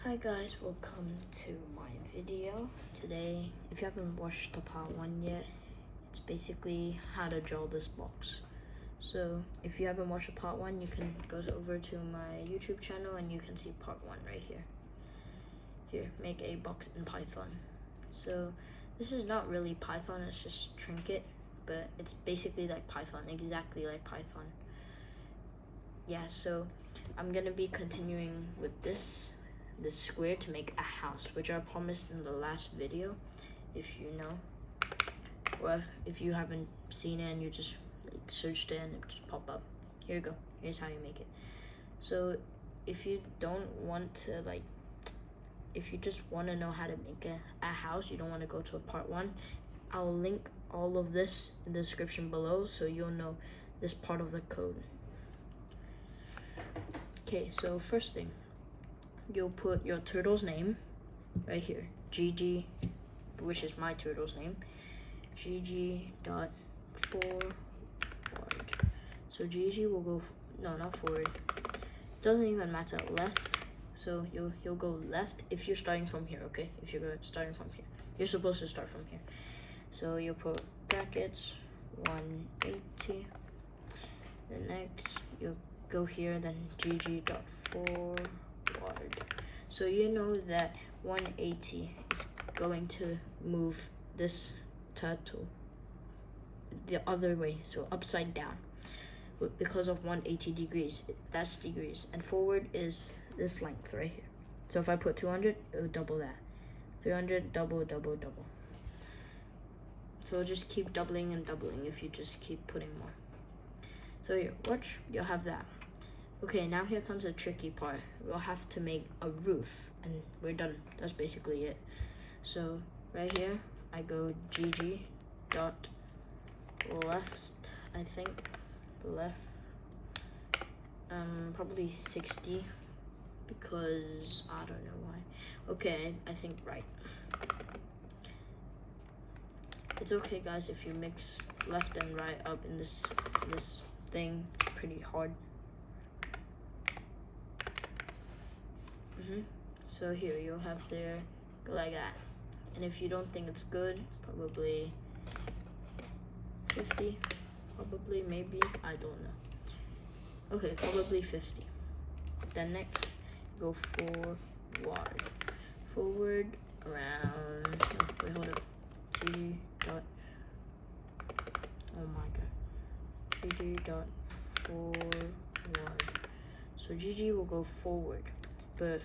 Hi guys, welcome to my video. Today, if you haven't watched the part 1 yet, it's basically how to draw this box. So if you haven't watched the part 1, you can go over to my YouTube channel and you can see part 1 right here. Here, make a box in Python. So this is not really Python, it's just Trinket, but it's basically like Python, exactly like Python. Yeah, so I'm gonna be continuing with this square to make a house, which I promised in the last video. If you know, or if you haven't seen it and you just like searched it and it just pop up, here you go. Here's how you make it. So if you don't want to if you just want to know how to make a house, you don't want to go to a part 1, I'll link all of this in the description below so you'll know this part of the code. Okay, so first thing, you'll put your turtle's name right here, GG, which is my turtle's name, GG.forward. So GG will go, no, not forward. Doesn't even matter, left. So you'll go left if you're starting from here, okay? If you're starting from here, you're supposed to start from here. So you'll put brackets 180. The next you'll go here, then GG.forward. So you know that 180 is going to move this turtle the other way, so upside down, because of 180 degrees. That's degrees, and forward is this length right here. So if I put 200, it will double that. 300, double. So just keep doubling and doubling if you just keep putting more. So here, watch, you'll have that. Okay, now here comes a tricky part. We'll have to make a roof, and we're done. That's basically it. So right here, I go GG dot left, I think, left, probably 60, because I don't know why. Okay, I think right. It's okay, guys, if you mix left and right up in this thing. It's pretty hard. So here you'll have there, go like that. And if you don't think it's good, probably 50, probably, maybe, I don't know. Okay, probably 50. Then next, go forward around, wait, hold up, GG dot, oh my god, GG dot forward. So GG will go forward, but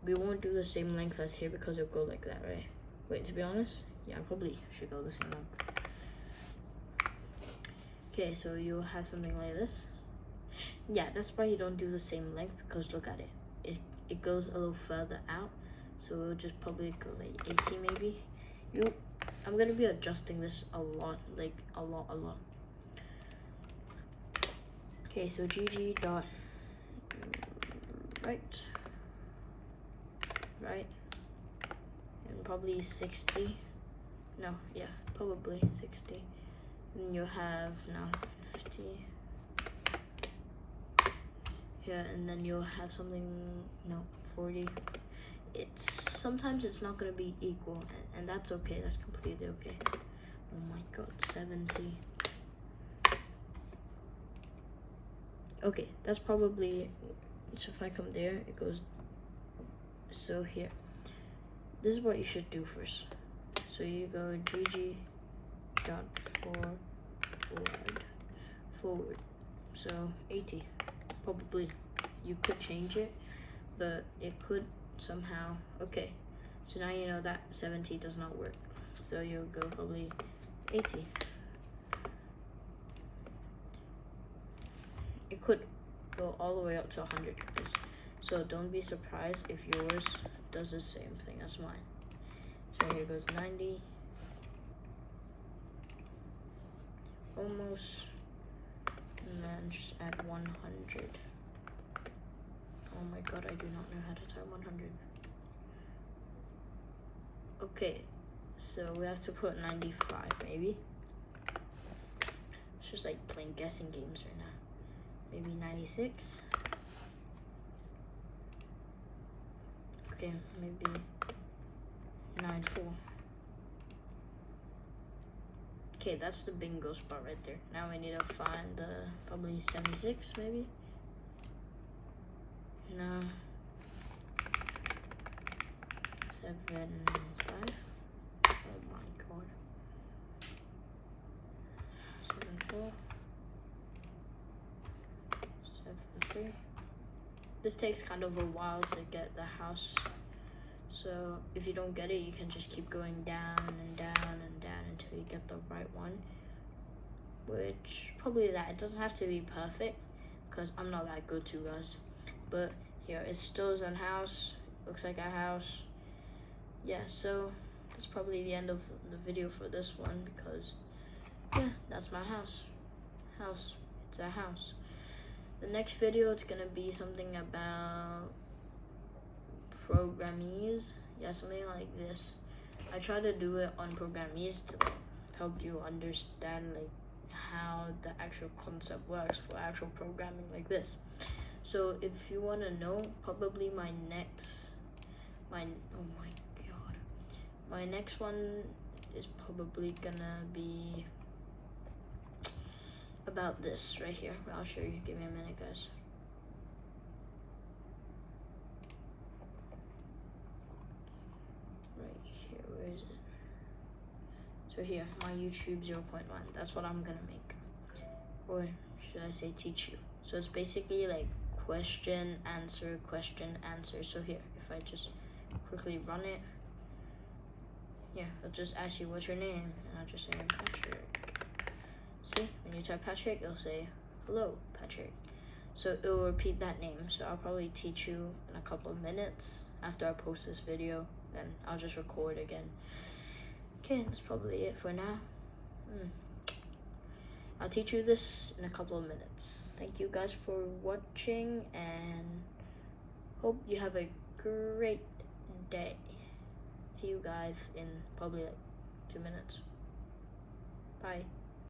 we won't do the same length as here because it'll go like that, right? Wait, to be honest, yeah, I probably should go the same length. Okay, so you'll have something like this. Yeah, that's why you don't do the same length, because look at it. It goes a little further out, so it'll just probably go like 80 maybe. I'm gonna be adjusting this a lot, like a lot. Okay, so GG dot right, and probably 60. No, yeah, probably 60. And you'll have now 50 here, and then you'll have something, no, 40. Sometimes it's not gonna be equal, and that's okay. That's completely okay. Oh my god, 70. Okay, that's probably, so if I come there, it goes, so here, this is what you should do first. So you go GG dot forward, so 80, probably. You could change it, but it could somehow. Okay, so now you know that 70 does not work, so you'll go probably 80. It could go all the way up to 100, guys. So don't be surprised if yours does the same thing as mine. So here goes 90. Almost. And then just add 100. Oh my god, I do not know how to type 100. Okay, so we have to put 95 maybe. It's just like playing guessing games right now. Maybe 96. Okay, maybe 9-4. Okay, that's the bingo spot right there. Now we need to find the probably 76 maybe. No. 7, 5. Oh my god. 7, 4. 7, 3. This takes kind of a while to get the house. So if you don't get it, you can just keep going down and down and down until you get the right one. Which, probably that. It doesn't have to be perfect, because I'm not that good to guys. But here, it still is a house. Looks like a house. Yeah, so that's probably the end of the video for this one, because, yeah, that's my house. It's a house. The next video, it's gonna be something about Programmese. Yeah, something like this. I try to do it on Programmese to help you understand like how the actual concept works for actual programming like this. So if you want to know, probably my next one is probably gonna be about this right here. I'll show you. Give me a minute, guys. Right here, where is it? So here, my YouTube 0.1. That's what I'm gonna make, or should I say teach you? So it's basically like question, answer, question, answer. So here, if I just quickly run it, yeah, I'll just ask you what's your name, and I'll just say I'm Patrick. See, when you type Patrick, it'll say hello, Patrick. So it will repeat that name. So I'll probably teach you in a couple of minutes after I post this video. Then I'll just record again. Okay, that's probably it for now. I'll teach you this in a couple of minutes. Thank you guys for watching, and hope you have a great day. See you guys in probably like 2 minutes. Bye.